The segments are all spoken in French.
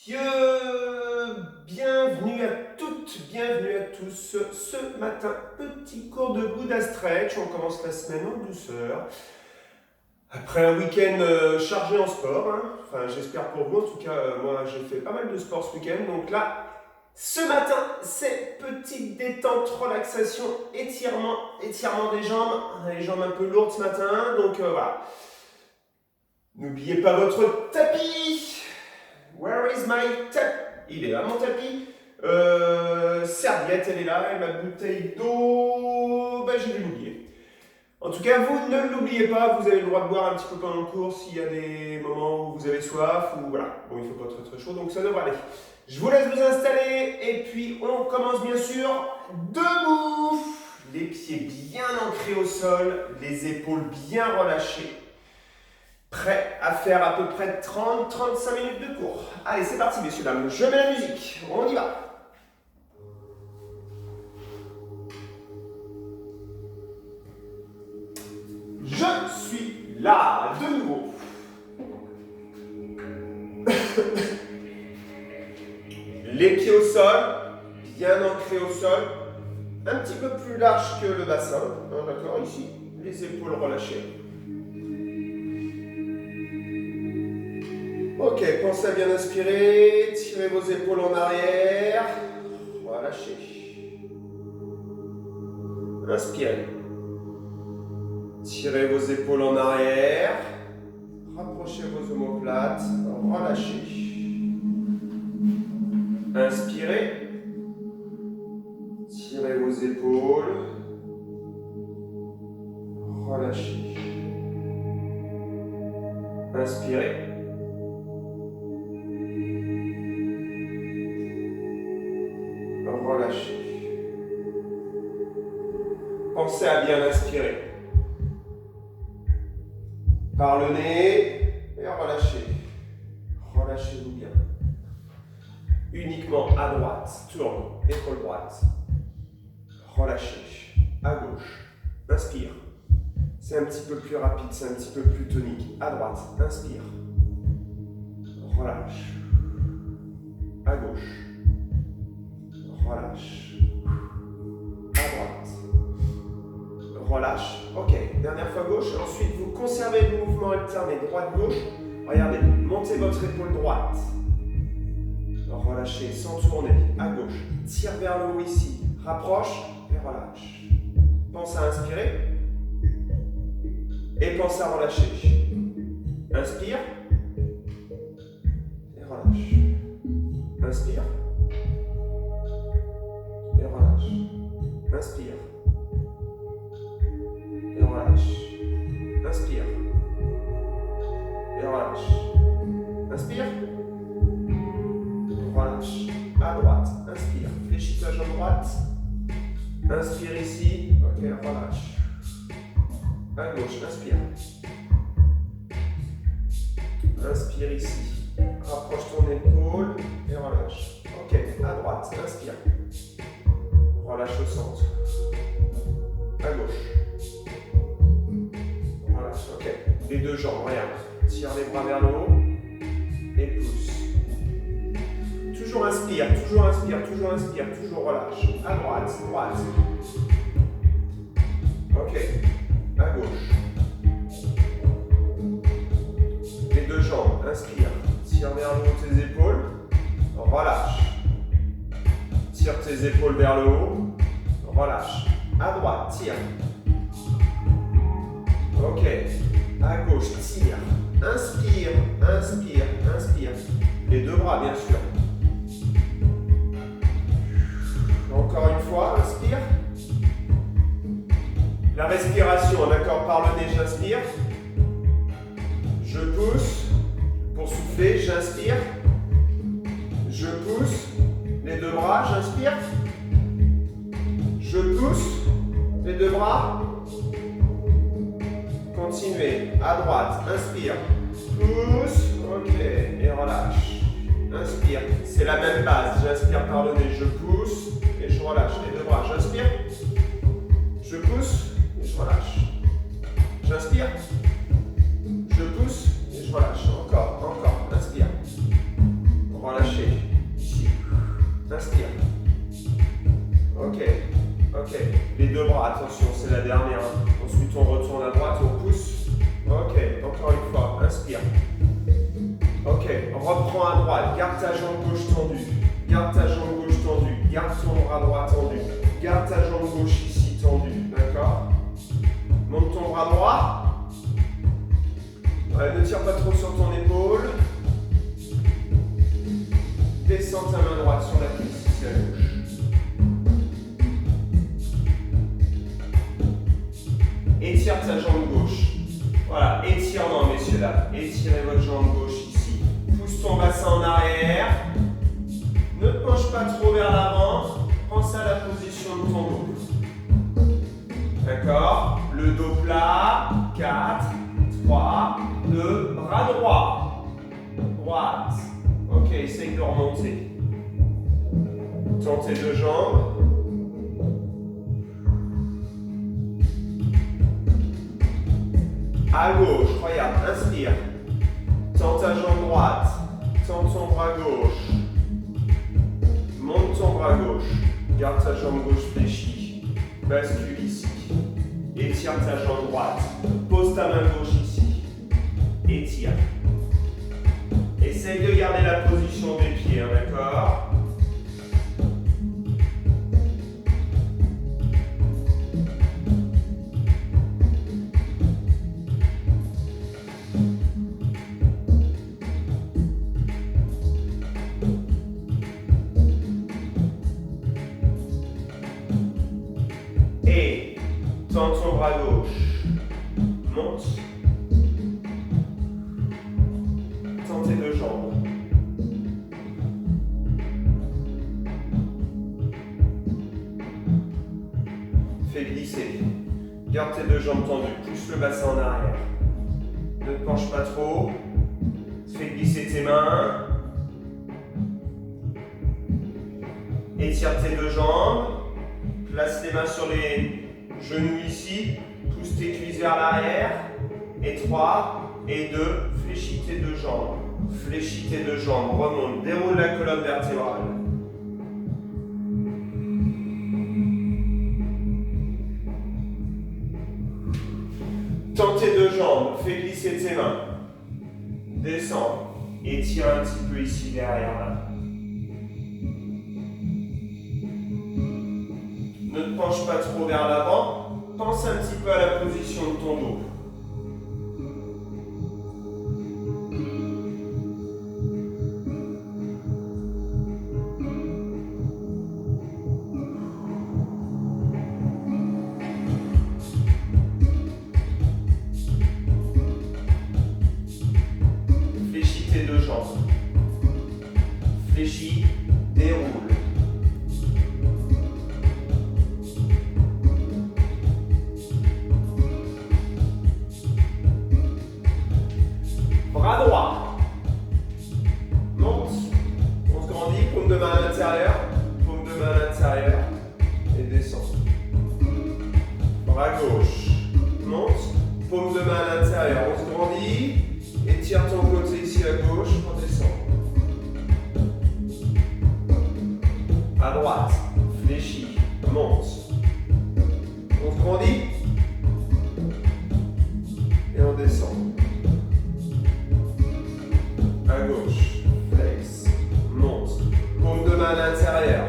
Bienvenue à toutes, bienvenue à tous. Ce matin, petit cours de Buddha Stretch. On commence la semaine en douceur. Après un week-end chargé en sport, hein. Enfin j'espère pour vous, en tout cas moi j'ai fait pas mal de sport ce week-end. Donc là, ce matin, c'est petite détente, relaxation, étirement des jambes. Les jambes un peu lourdes ce matin, donc voilà. N'oubliez pas votre tapis. Where is my tapis? Il est là mon tapis. Serviette, elle est là. Et ma bouteille d'eau, je vais l'oublier. En tout cas, vous ne l'oubliez pas. Vous avez le droit de boire un petit peu pendant le cours s'il y a des moments où vous avez soif ou voilà. Bon, il ne faut pas être très chaud, donc ça devrait aller. Je vous laisse vous installer et puis on commence bien sûr debout. Les pieds bien ancrés au sol, les épaules bien relâchées. Prêt à faire à peu près 30-35 minutes de cours. Allez, c'est parti, messieurs, dames. Je mets la musique. On y va. Je suis là, de nouveau. Les pieds au sol, bien ancrés au sol. Un petit peu plus large que le bassin. D'accord, ici. Les épaules relâchées. Ok, pensez à bien inspirer, tirez vos épaules en arrière, relâchez. Inspirez. Tirez vos épaules en arrière, rapprochez vos omoplates, relâchez. Inspirez. Tirez vos épaules, relâchez. Inspirez. Relâchez. Pensez à bien inspirer. Par le nez et relâchez. Relâchez-vous bien. Uniquement à droite. Tourne. Épaule droite. Relâchez. À gauche. Inspire. C'est un petit peu plus rapide, c'est un petit peu plus tonique. À droite. Inspire. Relâche. À gauche. Relâche. À droite. Relâche. Ok. Dernière fois gauche. Ensuite, vous conservez le mouvement alterné droite-gauche. Regardez. Montez votre épaule droite. Relâchez sans tourner. À gauche. Tire vers le haut ici. Rapproche et relâche. Pense à inspirer. Et pense à relâcher. Inspire. Et relâche. Inspire. Et relâche. Inspire. Et relâche. Inspire. Et relâche. Inspire. Relâche. À droite. Inspire. Fléchissage à droite. Inspire ici. Ok, relâche. À gauche. Inspire. Inspire ici. Rapproche ton épaule et relâche. Ok, à droite. Inspire. Relâche au centre. À gauche. Relâche, ok. Les deux jambes, regarde. Tire les bras vers le haut et pousse. Toujours inspire, toujours inspire, toujours inspire, toujours relâche. À droite, droite. Ok. À gauche. Les deux jambes, inspire. Tire vers le haut tes épaules. Relâche. Tire tes épaules vers le haut. Relâche. À droite, tire. Ok. À gauche, tire. Inspire, inspire, inspire. Les deux bras, bien sûr. Encore une fois, inspire. La respiration, d'accord, par le nez, j'inspire. Je pousse. Pour souffler, j'inspire. Je pousse. Les deux bras, j'inspire. Je pousse. Les deux bras. Continuez. À droite, inspire. Pousse. Ok. Et relâche. Inspire. C'est la même base. J'inspire par le nez. Je pousse. Et je relâche. Les deux bras. J'inspire. Je pousse. Et je relâche. J'inspire. Je pousse. Et je relâche. Encore. Inspire. Relâchez. deux bras, attention, c'est la dernière. Ensuite, on retourne à droite, on pousse. Ok, encore une fois, inspire. Ok, reprends à droite, garde ta jambe gauche tendue. Garde ta jambe gauche tendue, garde ton bras droit tendu. Garde ta jambe gauche ici tendue, d'accord? Monte ton bras droit. Ouais, ne tire pas trop sur ton épaule. Descends ta main droite sur la cuisse, c'est à gauche. Étire ta jambe gauche. Voilà, étirement, messieurs là. Étirez votre jambe gauche ici. Pousse ton bassin en arrière. Ne te penche pas trop vers l'avant. Pense à la position de ton dos. D'accord? Le dos plat. 4, 3, 2, bras droit. Droite. Ok, essaye de remonter. Tends tes deux jambes. À gauche, regarde, inspire. Tends ta jambe droite. Tends ton bras gauche. Monte ton bras gauche. Garde ta jambe gauche fléchie. Bascule ici. Étire ta jambe droite. Pose ta main gauche ici. Étire. Essaye de garder la position des pieds, hein, d'accord? Et tends ton bras gauche. Monte. Tends tes deux jambes. Fais glisser. Garde tes deux jambes tendues. Pousse le bassin en arrière. Ne te penche pas trop. Fais glisser tes mains. Étire tes deux jambes. Place les mains sur les genoux ici. Pousse tes cuisses vers l'arrière. Et 3, et 2. Fléchis tes deux jambes. Fléchis tes deux jambes. Remonte. Déroule la colonne vertébrale. Tends tes deux jambes. Fais glisser tes mains. Descends. Étire un petit peu ici derrière là. Ne te penche pas trop vers l'avant. Pense un petit peu à la position de ton dos. Fléchis tes deux jambes. Fléchis, déroule. Bras droit. Monte. On se grandit. Paume de main à l'intérieur. Paume de main à l'intérieur. Et descend. Bras gauche. Monte. Paume de main à l'intérieur. On se grandit. Étire ton côté ici à gauche. Redescend. À droite. Fléchis. Monte. On se grandit. Et on descend. À gauche, flex, monte, paume de main à l'intérieur.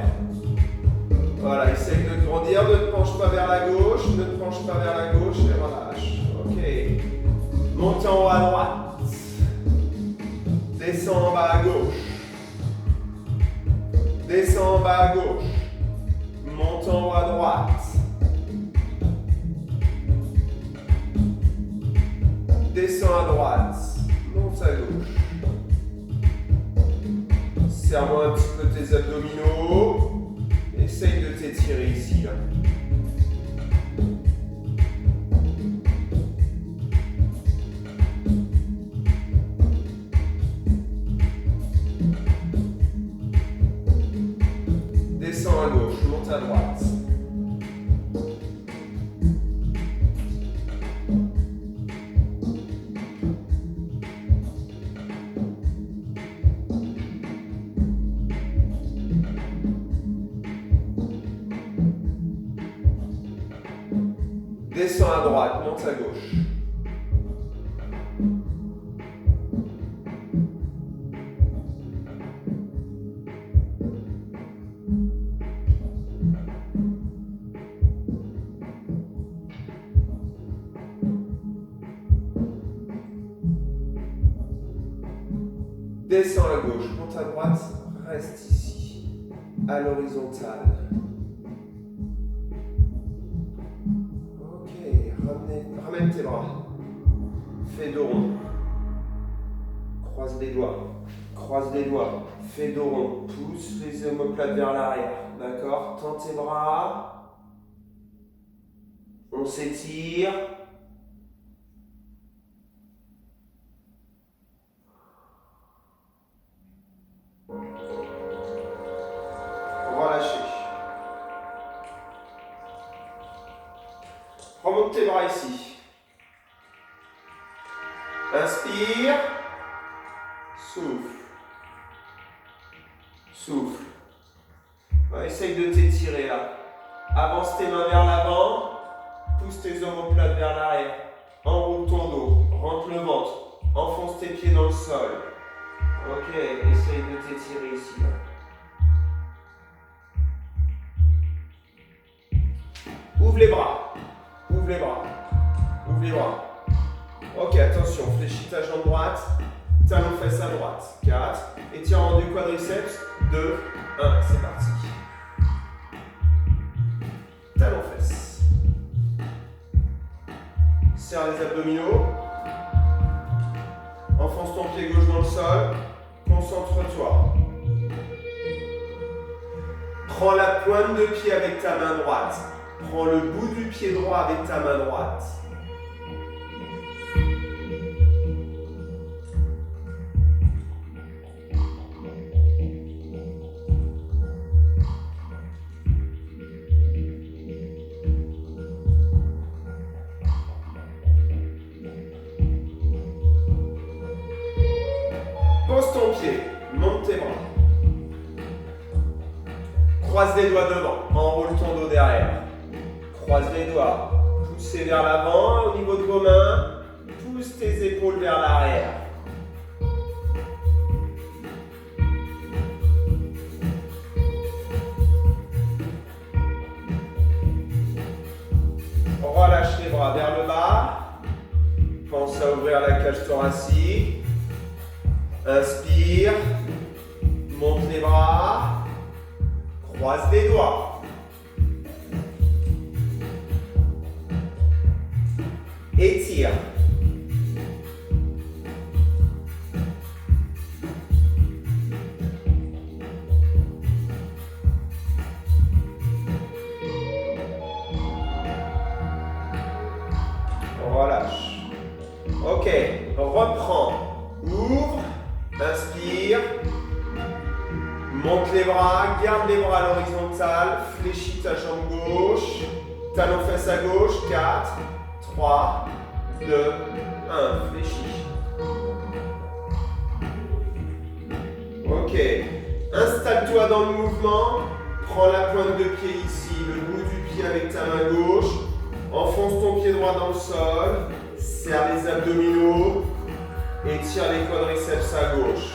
Voilà, essaye de te grandir, ne te penche pas vers la gauche, ne te penche pas vers la gauche et relâche. Ok. Monte en haut à droite. Descends en bas à gauche. Descends en bas à gauche. Monte en haut à droite. Descends à droite. Monte à gauche. Serre-moi un petit peu tes abdominaux. Essaye de t'étirer ici. Là. Descends à gauche, monte à droite. Descends à droite, monte à gauche. Descends à gauche, monte à droite, reste ici, à l'horizontale. Ok, ramène tes bras. Fais dos rond. Croise les doigts. Fais dos rond. Pousse les omoplates vers l'arrière. D'accord? Tends tes bras. On s'étire. Relâchez. Remonte tes bras ici. Inspire. Souffle. Souffle. Essaye de t'étirer là. Avance tes mains vers l'avant. Pousse tes omoplates vers l'arrière. Enroule ton dos. Rentre le ventre. Enfonce tes pieds dans le sol. Ok, essaye de t'étirer ici. Là. Ouvre les bras. Ouvre les bras. Ouvre les bras. Ok, attention, fléchis ta jambe droite. Talon fesse à droite. 4. Étirement du quadriceps. 2. 1. C'est parti. Talon fesse. Serre les abdominaux. Enfonce ton pied gauche dans le sol. Concentre-toi. Prends la pointe de pied avec ta main droite. Prends le bout du pied droit avec ta main droite. Pose ton pied, monte tes bras. Croise les doigts devant, enroule ton dos derrière. Croise les doigts, poussez vers l'avant au niveau de vos mains. Pousse tes épaules vers l'arrière. Relâche les bras vers le bas. Pense à ouvrir la cage thoracique. Inspire, monte les bras, croise les doigts. Étire. Relâche. Ok, reprends. Ouvre. Inspire, monte les bras, garde les bras à l'horizontale, fléchis ta jambe gauche, talon fesse à gauche, 4, 3, 2, 1, fléchis. Ok, installe-toi dans le mouvement, prends la pointe de pied ici, le bout du pied avec ta main gauche, enfonce ton pied droit dans le sol, serre les abdominaux, étire les quadriceps à gauche.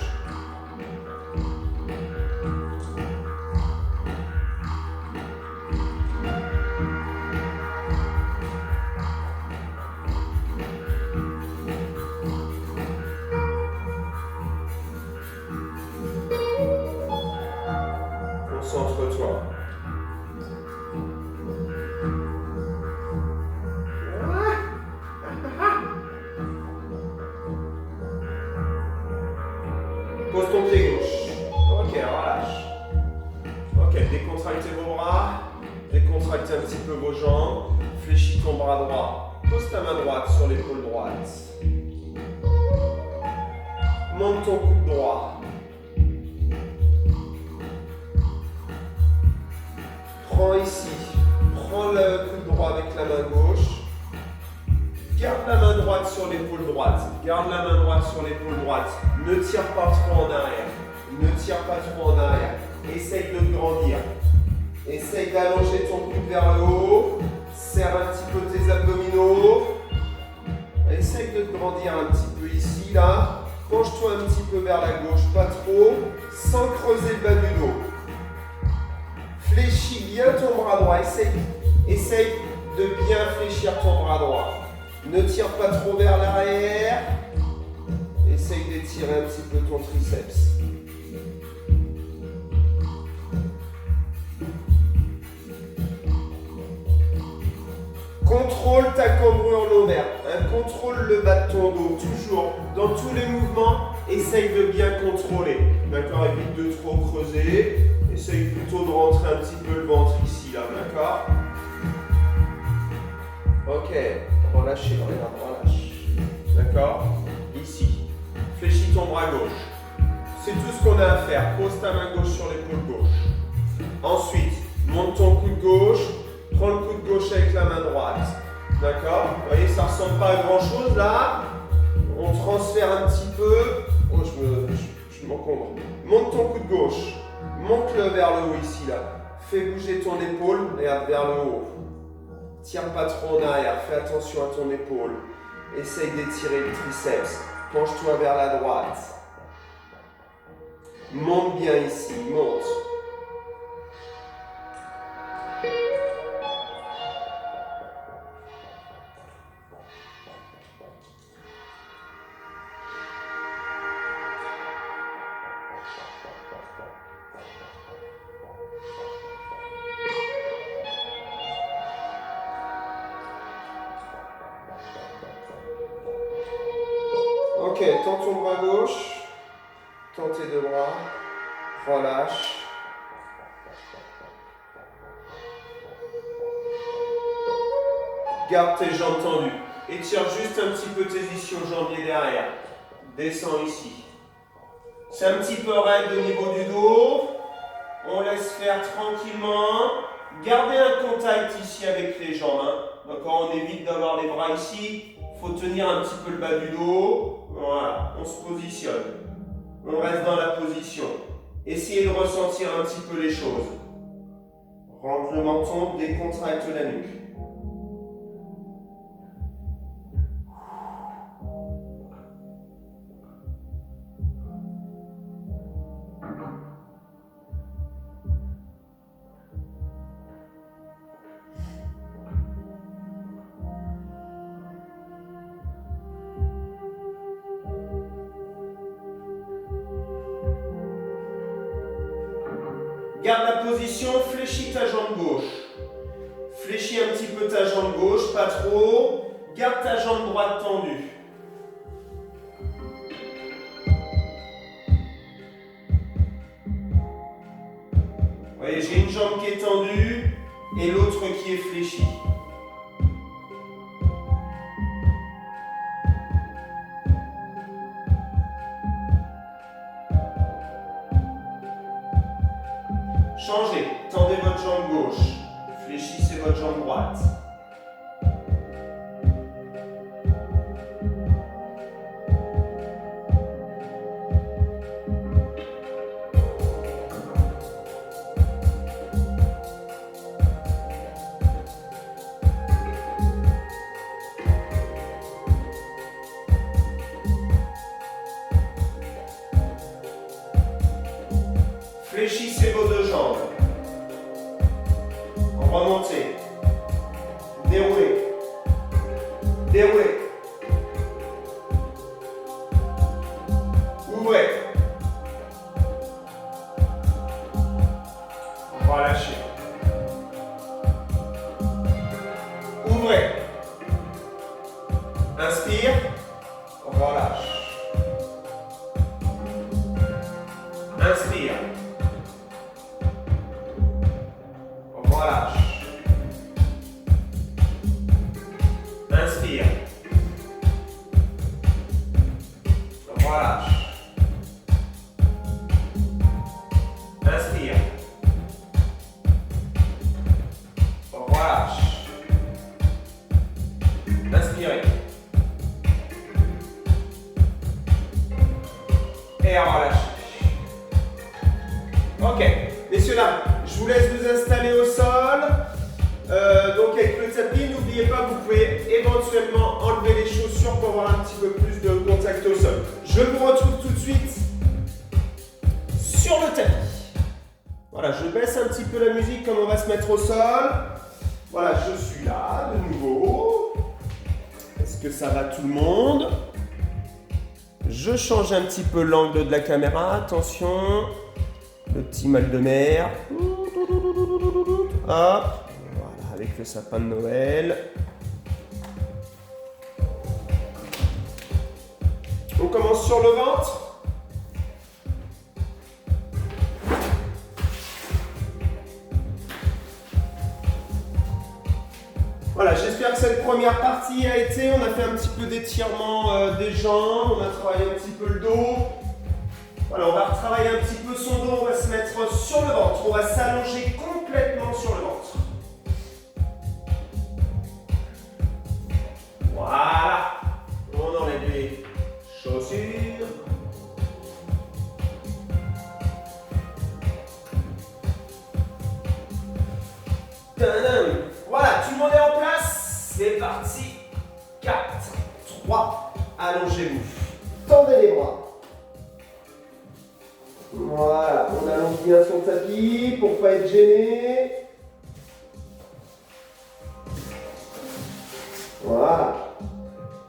Concentre-toi. Pose ton pied gauche. Ok, relâche. Ok, décontractez vos bras. Décontractez un petit peu vos jambes. Fléchis ton bras droit. Pose ta main droite sur l'épaule droite. Monte ton coude droit. Prends ici. Prends le coude droit avec la main gauche. Garde la main droite sur l'épaule droite. Garde la main droite sur l'épaule droite. Ne tire pas trop en arrière. Ne tire pas trop en arrière. Essaye de grandir. Essaye d'allonger ton coude vers le haut. Serre un petit peu tes abdominaux. Essaye de te grandir un petit peu ici, là. Penche-toi un petit peu vers la gauche, pas trop, sans creuser le bas du dos. Fléchis bien ton bras droit. Essaye de bien fléchir ton bras droit. Ne tire pas trop vers l'arrière. Essaye d'étirer un petit peu ton triceps. Contrôle ta cambrure lombaire. Contrôle le bas de ton dos. Toujours, dans tous les mouvements, essaye de bien contrôler. D'accord? Évite de trop creuser. Essaye plutôt de rentrer un petit peu le ventre ici, là. D'accord? Ok. Relâchez, regarde, relâche. D'accord? Ici. Fléchis ton bras gauche. C'est tout ce qu'on a à faire. Pose ta main gauche sur l'épaule gauche. Ensuite, monte ton coude gauche. Prends le coude gauche avec la main droite. D'accord? Vous voyez, ça ne ressemble pas à grand chose là. On transfère un petit peu. Oh, je m'encombre. Monte ton coude gauche. Monte-le vers le haut ici là. Fais bouger ton épaule. Regarde vers le haut. Tire pas trop en arrière. Fais attention à ton épaule. Essaye d'étirer le triceps. Penche-toi vers la droite. Monte bien ici. Monte. Ok, tends ton bras gauche, tends tes deux bras, relâche. Garde tes jambes tendues. Étire juste un petit peu tes ischio-jambiers derrière. Descends ici. C'est un petit peu raide au niveau du dos. On laisse faire tranquillement. Gardez un contact ici avec les jambes. D'accord, on évite d'avoir les bras ici. Il faut tenir un petit peu le bas du dos. Voilà, on se positionne. On reste dans la position. Essayez de ressentir un petit peu les choses. Rentre le menton, décontracte la nuque. Garde la position, fléchis ta jambe gauche. Fléchis un petit peu ta jambe gauche, pas trop. Garde ta jambe droite tendue. Vous voyez, j'ai une jambe qui est tendue et l'autre qui est fléchie. Changez, tendez votre jambe gauche, fléchissez votre jambe droite. Fléchissez vos deux jambes. Remontez. Déroulez. Déroulez. Ouvrez. Relâchez. Ouvrez. Inspire. Relâche. Inspire. Relâche. Inspire. Relâche. Inspire. Relâche. Inspirez. Et relâchez. Ok. Messieurs, dames, je vous laisse vous installer au sol. Donc avec le tapis, n'oubliez pas, vous pouvez éventuellement enlever les chaussures pour avoir un petit peu plus de contact au sol. Je vous retrouve tout de suite sur le tapis. Voilà, je baisse un petit peu la musique comme on va se mettre au sol. Voilà, je suis là de nouveau. Est-ce que ça va tout le monde? Je change un petit peu l'angle de la caméra, attention. Le petit mal de mer. Hop, voilà, avec le sapin de Noël. On commence sur le ventre. Voilà, j'espère que cette première partie a été. On a fait un petit peu d'étirement des jambes, on a travaillé un petit peu le dos. Voilà, on va retravailler un petit peu son dos, on va se mettre sur le ventre, on va s'allonger complètement sur le ventre. Voilà, on enlève les chaussures. Tadam. Voilà, tout le monde est en place. C'est parti. 4, 3, allongez-vous. Tendez les bras. Voilà, on allonge bien son tapis pour ne pas être gêné. Voilà.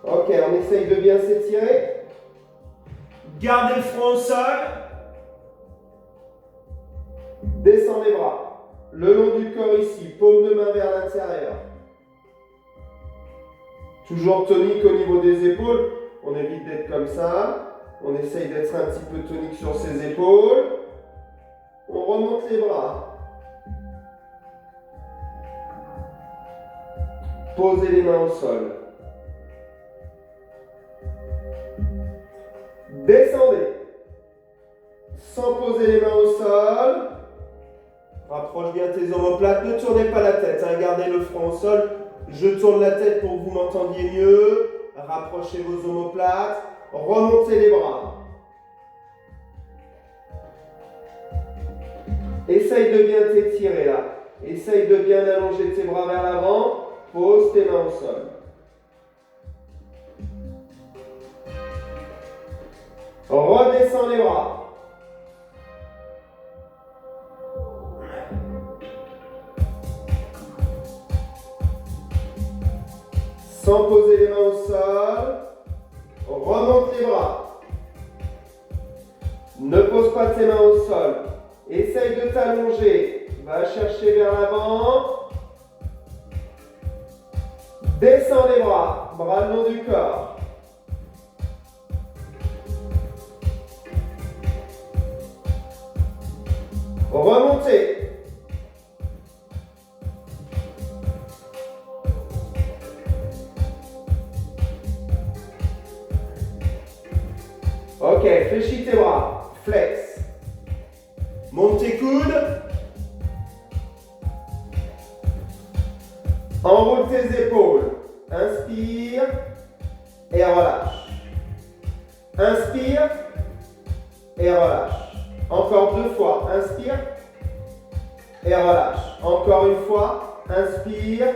Ok, on essaye de bien s'étirer. Gardez le front au sol. Descends les bras. Le long du corps ici, paume de main vers l'intérieur. Toujours tonique au niveau des épaules. On évite d'être comme ça. On essaye d'être un petit peu tonique sur ses épaules. On remonte les bras. Posez les mains au sol. Descendez. Sans poser les mains au sol. Rapproche bien tes omoplates. Ne tournez pas la tête. Hein. Gardez le front au sol. Je tourne la tête pour que vous m'entendiez mieux. Rapprochez vos omoplates. Remontez les bras. Essaye de bien t'étirer là. Essaye de bien allonger tes bras vers l'avant. Pose tes mains au sol. Redescends les bras. Sans poser les mains au sol. Remonte les bras. Ne pose pas tes mains au sol. Essaye de t'allonger. Va chercher vers l'avant. Descends les bras. Bras le long du corps. Remontez. Ok, fléchis tes bras, flex. Monte tes coudes. Enroule tes épaules. Inspire et relâche. Inspire et relâche. Encore 2 fois. Inspire et relâche. Encore une fois. Inspire.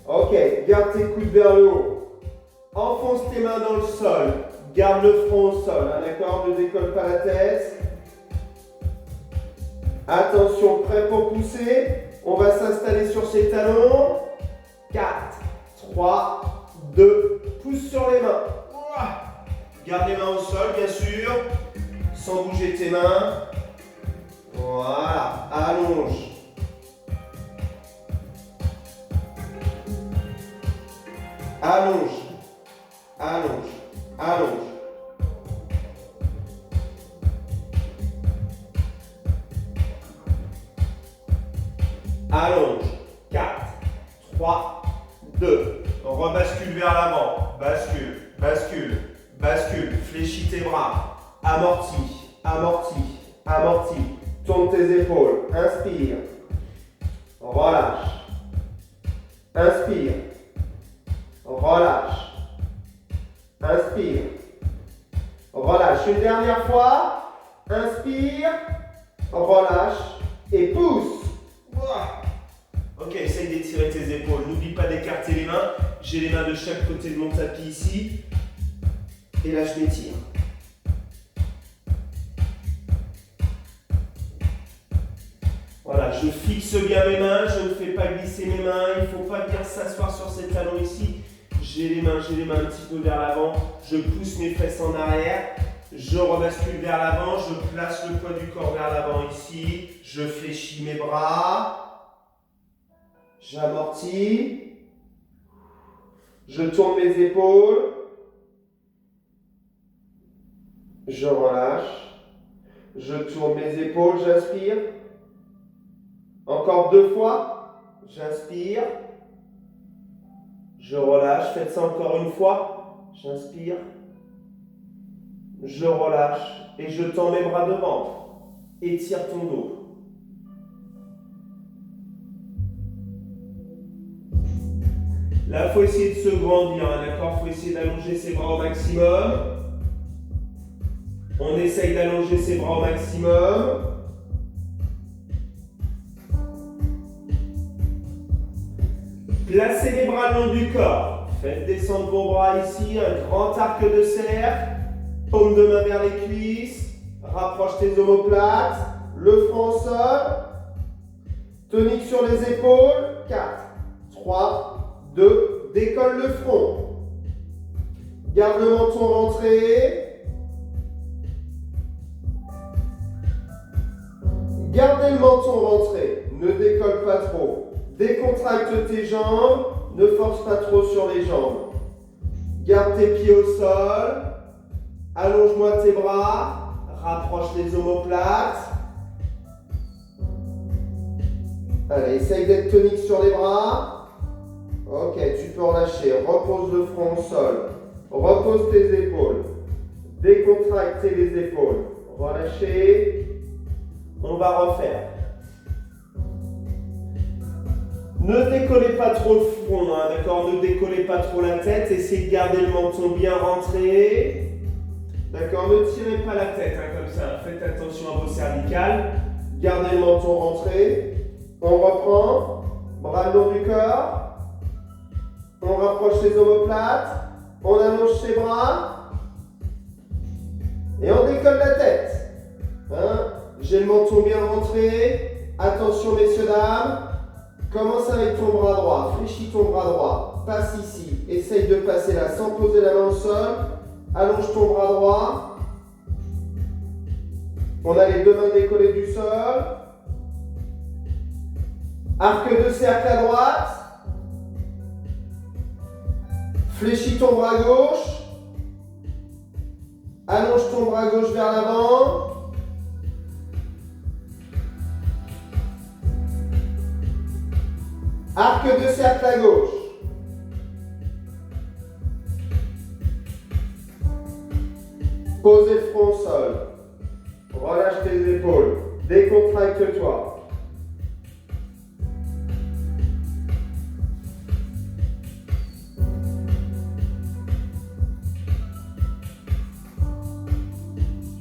Ok, garde tes coudes vers le haut. Enfonce tes mains dans le sol. Garde le front au sol, hein, d'accord? Ne décolle pas la tête. Attention, prêt pour pousser. On va s'installer sur ses talons. 4, 3, 2, pousse sur les mains. Garde les mains au sol, bien sûr, sans bouger tes mains. Voilà, allonge. Allonge, allonge. Allonge. Allonge. 4, 3, 2. On rebascule vers l'avant. Bascule, bascule, bascule. Fléchis tes bras. Amortis, amortis, amortis. Tourne tes épaules. Inspire. Relâche. Inspire. Relâche. Inspire. Relâche. Une dernière fois. Inspire. Relâche. Et pousse. Ok, essaye d'étirer tes épaules. N'oublie pas d'écarter les mains. J'ai les mains de chaque côté de mon tapis ici. Et là, je m'étire. Voilà, je fixe bien mes mains, je ne fais pas glisser mes mains. Il ne faut pas bien s'asseoir sur ces talons ici. J'ai les mains un petit peu vers l'avant. Je pousse mes fesses en arrière. Je rebascule vers l'avant. Je place le poids du corps vers l'avant ici. Je fléchis mes bras. J'amortis. Je tourne mes épaules. Je relâche. Je tourne mes épaules, j'aspire. Encore 2 fois. J'inspire. Je relâche. Faites ça encore une fois. J'inspire. Je relâche. Et je tends mes bras devant. Étire ton dos. Là, il faut essayer de se grandir, hein, d'accord? Il faut essayer d'allonger ses bras au maximum. On essaye d'allonger ses bras au maximum. Placez les bras le long du corps. Faites descendre vos bras ici, un grand arc de cercle. Paume de main vers les cuisses. Rapproche tes omoplates. Le front au sol. Tonique sur les épaules. 4, 3, 2. Décolle le front. Garde le menton rentré. Gardez le menton rentré. Ne décolle pas trop. Décontracte tes jambes. Ne force pas trop sur les jambes. Garde tes pieds au sol. Allonge-moi tes bras. Rapproche les omoplates. Allez, essaye d'être tonique sur les bras. Ok, tu peux relâcher. Repose le front au sol. Repose tes épaules. Décontracte les épaules. Relâchez. On va refaire. Ne décollez pas trop le front, hein, d'accord? Ne décollez pas trop la tête. Essayez de garder le menton bien rentré. D'accord? Ne tirez pas la tête hein, comme ça. Faites attention à vos cervicales. Gardez le menton rentré. On reprend. Bras le long du corps. On rapproche les omoplates. On allonge ses bras. Et on décolle la tête. Hein? J'ai le menton bien rentré. Attention messieurs, dames. Commence avec ton bras droit. Fléchis ton bras droit. Passe ici. Essaye de passer là sans poser la main au sol. Allonge ton bras droit. On a les 2 mains décollées du sol. Arc de cercle à droite. Fléchis ton bras gauche. Allonge ton bras gauche vers l'avant. Arc de cercle à gauche. Posez le front au sol. Relâche tes épaules. Décontracte-toi.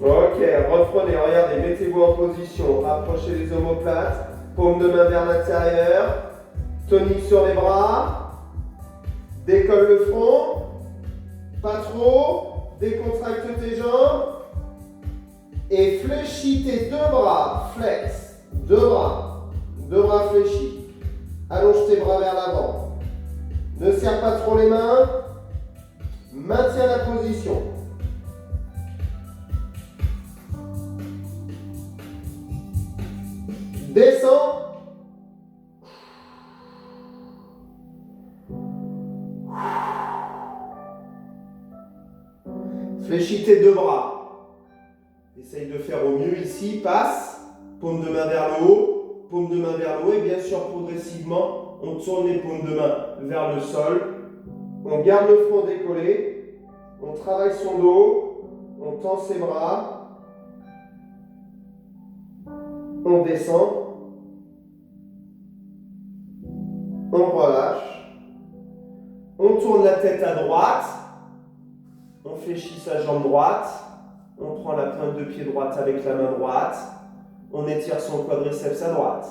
Ok, reprenez, regardez, mettez-vous en position. Rapprochez les omoplates. Paume de main vers l'intérieur. Tonique sur les bras. Décolle le front. Pas trop. Décontracte tes jambes. Et fléchis tes 2 bras. Flex. 2 bras. 2 bras fléchis. Allonge tes bras vers l'avant. Ne serre pas trop les mains. Maintiens la position. Descends. Fléchis tes 2 bras. Essaye de faire au mieux ici. Passe. Paume de main vers le haut. Paume de main vers le haut. Et bien sûr, progressivement, on tourne les paumes de main vers le sol. On garde le front décollé. On travaille son dos. On tend ses bras. On descend. On relâche. On tourne la tête à droite. On fléchit sa jambe droite. On prend la pointe de pied droite avec la main droite. On étire son quadriceps à droite.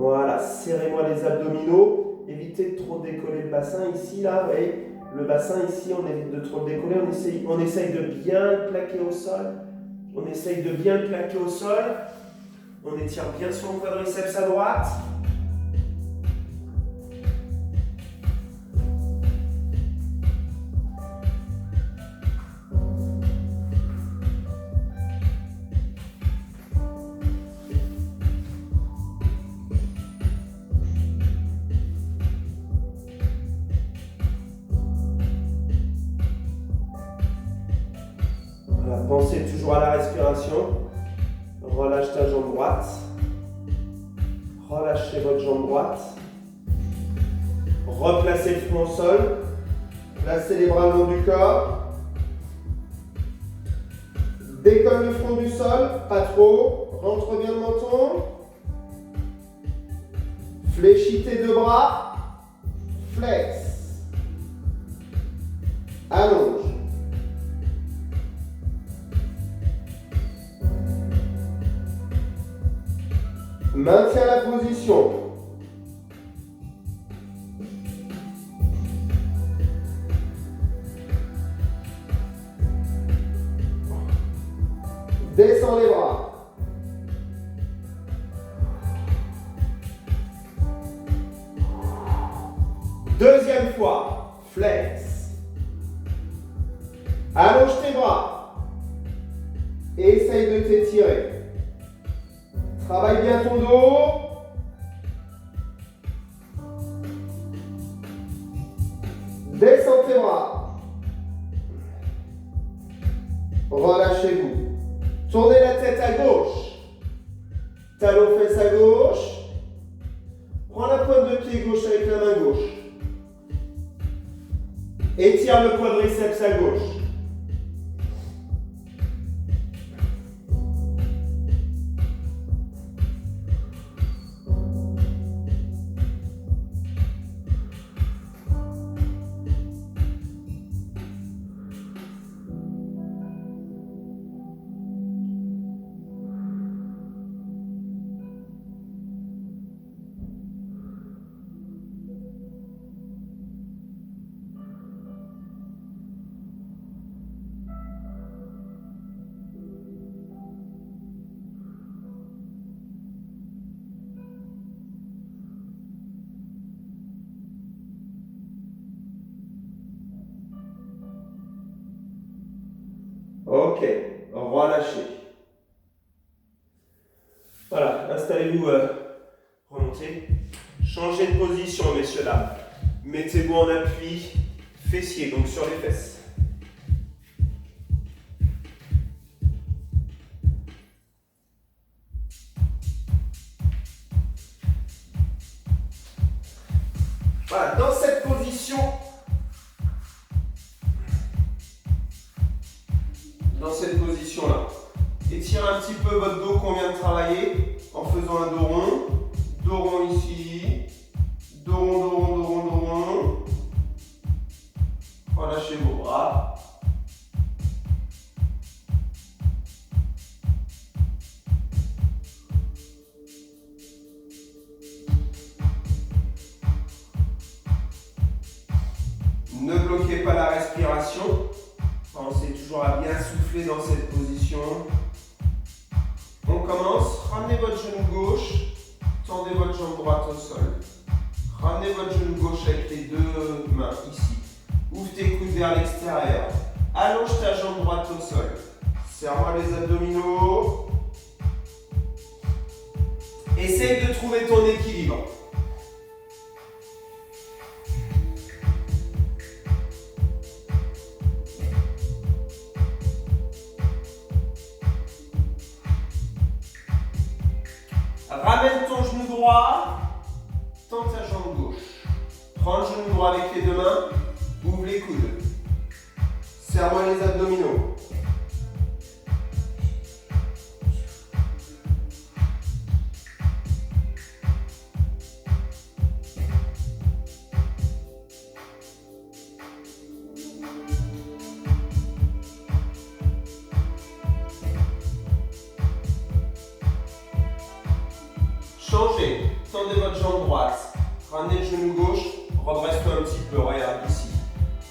Voilà, serrez-moi les abdominaux. Évitez de trop décoller le bassin ici, là, vous voyez. Le bassin ici, on évite de trop le décoller. On essaye de bien le plaquer au sol. On essaye de bien le plaquer au sol. On étire bien son quadriceps à droite. Voilà, pensez toujours à la respiration. Relâche ta jambe droite. Relâchez votre jambe droite. Replacez le front au sol. Placez les bras le long du corps. Décolle le front du sol, pas trop. Rentre bien le menton. Fléchis tes deux bras. Flex. Allonge. Maintiens la position. Descends les bras. Deuxième fois. Flex. Allonge tes bras. Essaye de t'étirer. Travaille bien ton dos. Descends tes bras. Relâchez-vous. Tournez la tête à gauche. Talon fesse à gauche. Prends la pointe de pied gauche avec la main gauche. Étire le quadriceps à gauche. Ok, relâchez. Voilà, installez-vous, remontez. Changez de position, messieurs, dames. Mettez-vous en appui, fessier, donc sur les fesses. Voilà, dans cette position, là, étirez un petit peu votre dos qu'on vient de travailler en faisant un dos rond ici, dos rond, dos rond, dos rond, dos rond. Relâchez vos bras. Ne bloquez pas la respiration. Pensez toujours à bien souffler dans cette position. On commence. Ramenez votre genou gauche. Tendez votre jambe droite au sol. Ramenez votre genou gauche avec les deux mains ici. Ouvre tes coudes vers l'extérieur. Allonge ta jambe droite au sol. Serre-moi les abdominaux. Essaye de trouver ton équilibre. Ramène ton genou droit, tends ta jambe gauche. Prends le genou droit avec les deux mains, ouvre les coudes. Serre-moi les abdominaux. Changez. Tendez votre jambe droite. Ramenez le genou gauche. Redresse-toi un petit peu. Regarde ici.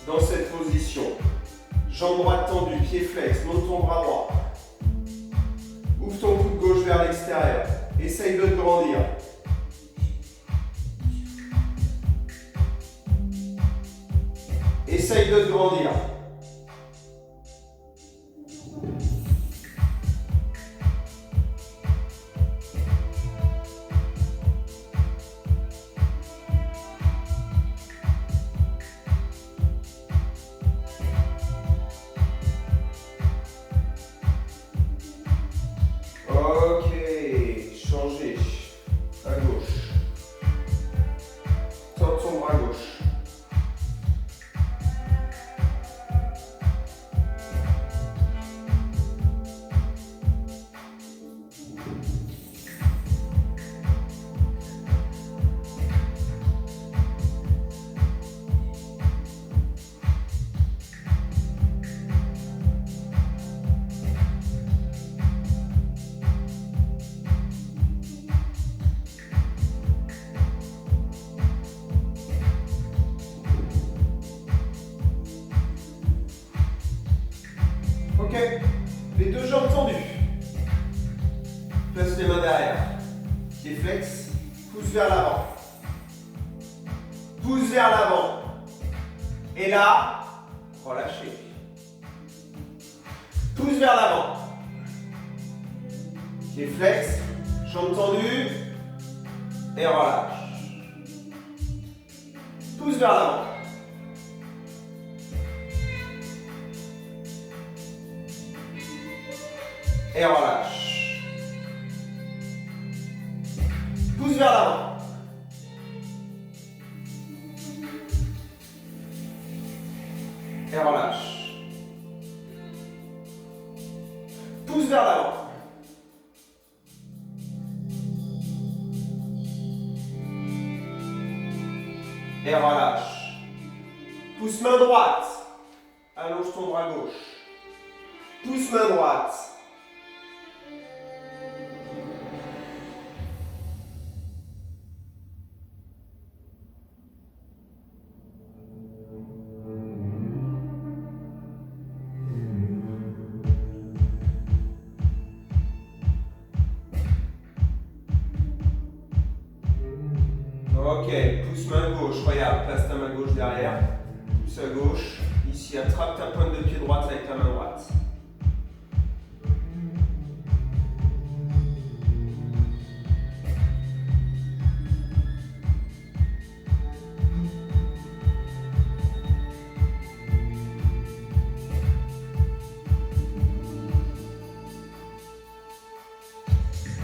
Dans cette position. Jambe droite tendue, pied flex. Monte ton bras droit. Ouvre ton coude gauche vers l'extérieur. Essaye de te grandir. Essaye de te grandir. Ok, changez à gauche. Tends ton bras gauche. Ok, les deux jambes tendues. Place les mains derrière. Pied flex, pousse vers l'avant. Pousse vers l'avant. Et là, relâchez. Pousse vers l'avant. Pied flex, jambes tendues. Et relâche. Pousse vers l'avant. Et relâche. Pousse vers l'avant. Et relâche. Pousse vers l'avant. Et relâche. Pousse main droite. Allonge ton bras gauche. Pousse main droite. Ok, pousse main gauche, regarde, place ta main gauche derrière, pousse à gauche, ici attrape ta pointe de pied droite avec ta main droite.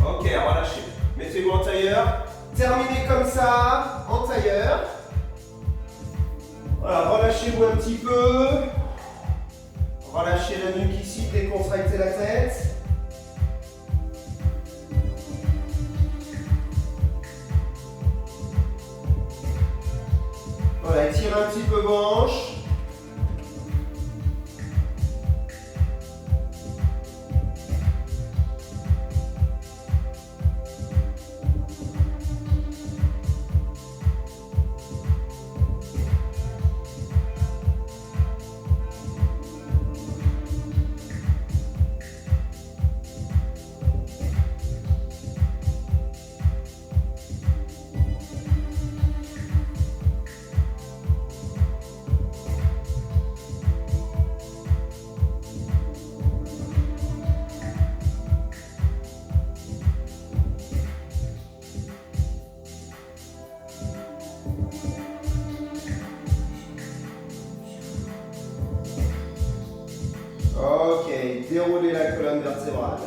Ok, relâchez, mettez-vous en tailleur. Terminez comme ça, en tailleur. Voilà, relâchez-vous un petit peu. Relâchez la nuque ici, décontractez la tête. Voilà, étirez un petit peu vos hanches. Ok, déroulez la colonne vertébrale.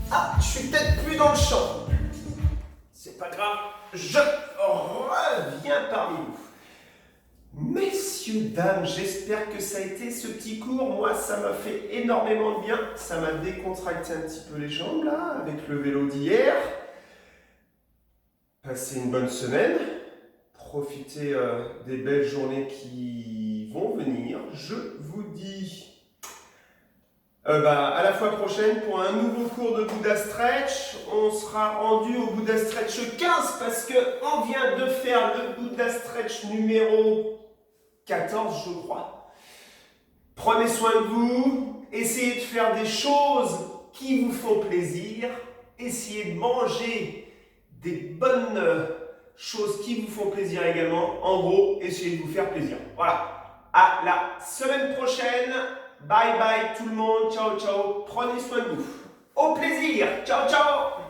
Ah, je suis peut-être plus dans le champ. C'est pas grave, je reviens parmi vous. Messieurs, dames, j'espère que ça a été ce petit cours. Moi, ça m'a fait énormément de bien. Ça m'a décontracté un petit peu les jambes, là, avec le vélo d'hier. Passez une bonne semaine. profiter des belles journées qui vont venir. Je vous dis à la fois prochaine pour un nouveau cours de Buddha Stretch. On sera rendu au Buddha Stretch 15 parce qu'on vient de faire le Buddha Stretch numéro 14, je crois. Prenez soin de vous, essayez de faire des choses qui vous font plaisir, essayez de manger des bonnes choses qui vous font plaisir également. En gros, essayez de vous faire plaisir. Voilà. À la semaine prochaine. Bye bye tout le monde. Ciao, ciao. Prenez soin de vous. Au plaisir. Ciao, ciao.